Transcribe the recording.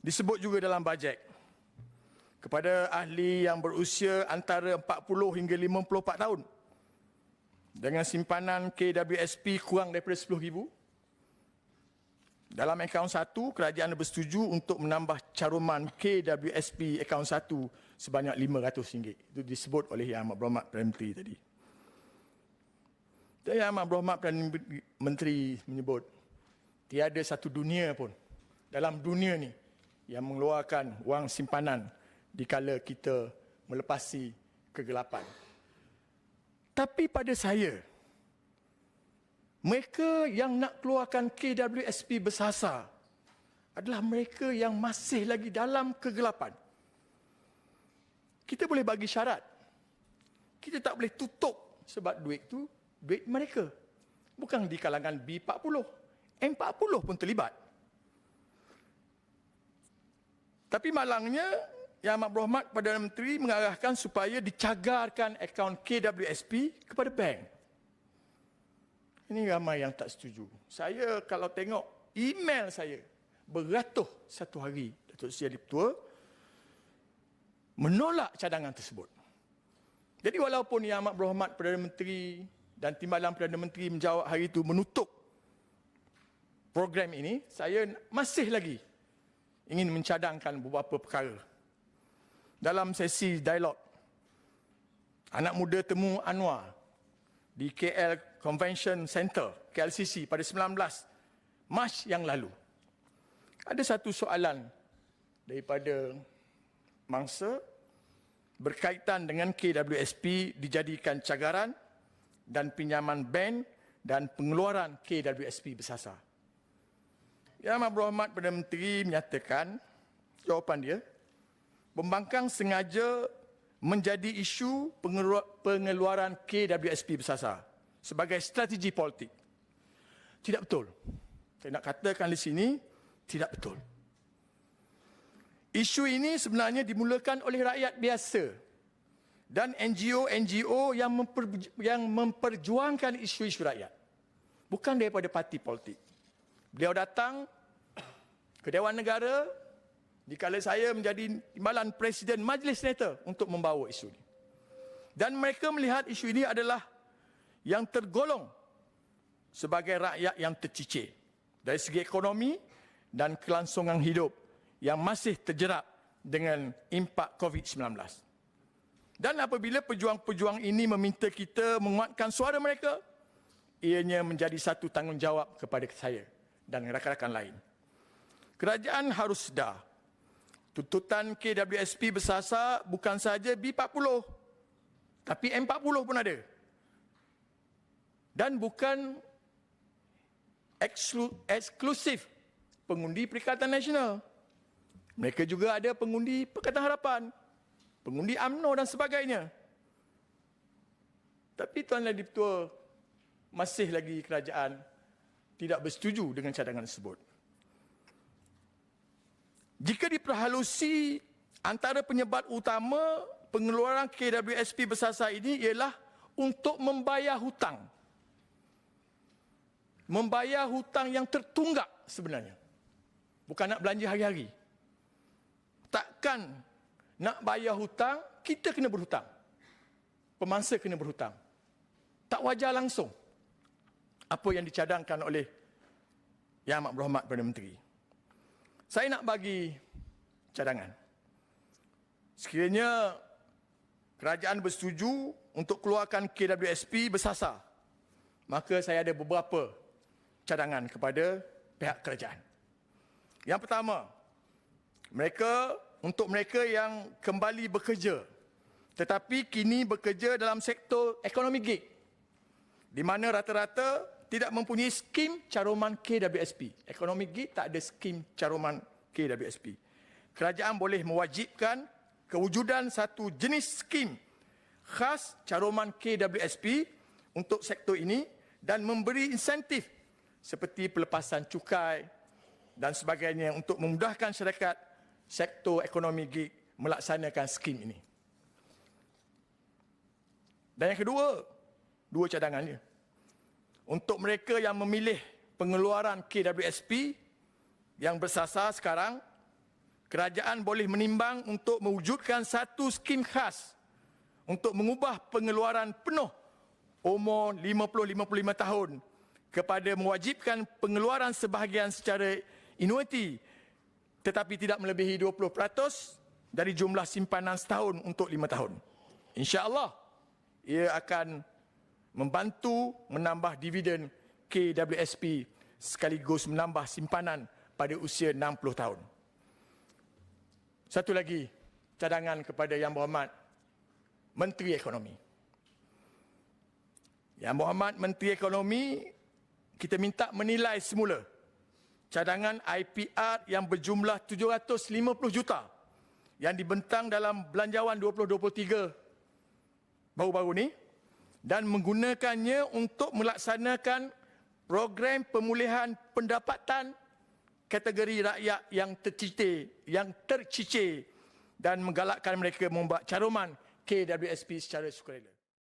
Disebut juga dalam bajet kepada ahli yang berusia antara 40 hingga 54 tahun dengan simpanan KWSP kurang daripada RM10,000. Dalam akaun 1, kerajaan bersetuju untuk menambah caruman KWSP akaun 1 sebanyak RM500. Itu disebut oleh Yang Amat Berhormat Perdana Menteri tadi. Dan Yang Amat Berhormat Perdana Menteri menyebut tiada satu dunia pun dalam dunia ni yang mengeluarkan wang simpanan dikala kita melepasi kegelapan. Tapi pada saya, mereka yang nak keluarkan KWSP bersasar adalah mereka yang masih lagi dalam kegelapan. Kita boleh bagi syarat. Kita tak boleh tutup sebab duit tu duit mereka. Bukan di kalangan B40. M40 pun terlibat. Tapi malangnya, Yang Amat Berhormat Perdana Menteri mengarahkan supaya dicagarkan akaun KWSP kepada bank. Ini ramai yang tak setuju. Saya kalau tengok email saya, beratus satu hari Datuk Seri Ahli Ketua menolak cadangan tersebut. Jadi walaupun Yang Amat Berhormat Perdana Menteri dan Timbalan Perdana Menteri menjawab hari itu menutup program ini, saya masih lagi ingin mencadangkan beberapa perkara. Dalam sesi dialog Anak Muda Temu Anwar di KL Convention Center, KLCC, pada 19 Mac yang lalu, ada satu soalan daripada mangsa berkaitan dengan KWSP dijadikan cagaran dan pinjaman bank dan pengeluaran KWSP bersasar. Yang Amat Berhormat Perdana Menteri menyatakan, jawapan dia, pembangkang sengaja menjadi isu pengeluaran KWSP bersasar sebagai strategi politik. Tidak betul. Saya nak katakan di sini, tidak betul. Isu ini sebenarnya dimulakan oleh rakyat biasa dan NGO-NGO yang memperjuangkan isu-isu rakyat. Bukan daripada parti politik. Beliau datang ke Dewan Negara dikala saya menjadi timbalan Presiden Majlis Senator untuk membawa isu ini. Dan mereka melihat isu ini adalah yang tergolong sebagai rakyat yang tercicir dari segi ekonomi dan kelangsungan hidup yang masih terjerat dengan impak COVID-19. Dan apabila pejuang-pejuang ini meminta kita menguatkan suara mereka, ianya menjadi satu tanggungjawab kepada saya dan rakan-rakan lain. Kerajaan harus sedar, tuntutan KWSP bersasar bukan saja B40, tapi M40 pun ada. Dan bukan eksklusif pengundi Perikatan Nasional. Mereka juga ada pengundi Pakatan Harapan, pengundi UMNO dan sebagainya. Tapi Tuan Yang Di-Pertua, masih lagi kerajaan tidak bersetuju dengan cadangan tersebut. Jika diperhalusi, antara penyebab utama pengeluaran KWSP bersasar ini ialah untuk membayar hutang. Membayar hutang yang tertunggak sebenarnya. Bukan nak belanja hari-hari. Takkan nak bayar hutang, kita kena berhutang. Pemangsa kena berhutang. Tak wajar langsung apa yang dicadangkan oleh Yang Amat Berhormat Perdana Menteri. Saya nak bagi cadangan. Sekiranya kerajaan bersetuju untuk keluarkan KWSP bersasar, maka saya ada beberapa cadangan kepada pihak kerajaan. Yang pertama, untuk mereka yang kembali bekerja tetapi kini bekerja dalam sektor ekonomi gig, di mana rata-rata tidak mempunyai skim caruman KWSP. Ekonomi gig tak ada skim caruman KWSP. Kerajaan boleh mewajibkan kewujudan satu jenis skim khas caruman KWSP untuk sektor ini dan memberi insentif seperti pelepasan cukai dan sebagainya untuk memudahkan syarikat sektor ekonomi gig melaksanakan skim ini. Dan yang kedua, dua cadangannya. Untuk mereka yang memilih pengeluaran KWSP yang bersasar sekarang, kerajaan boleh menimbang untuk mewujudkan satu skim khas untuk mengubah pengeluaran penuh umur 50-55 tahun kepada mewajibkan pengeluaran sebahagian secara annuity tetapi tidak melebihi 20% dari jumlah simpanan setahun untuk 5 tahun. InsyaAllah, ia akan membantu menambah dividen KWSP sekaligus menambah simpanan pada usia 60 tahun. Satu lagi, cadangan kepada Yang Berhormat Menteri Ekonomi. Yang Berhormat Menteri Ekonomi, kita minta menilai semula cadangan IPR yang berjumlah 750 juta yang dibentang dalam Belanjawan 2023 baru-baru ini dan menggunakannya untuk melaksanakan program pemulihan pendapatan kategori rakyat yang tercicir dan menggalakkan mereka membuat caruman KWSP secara sukarela.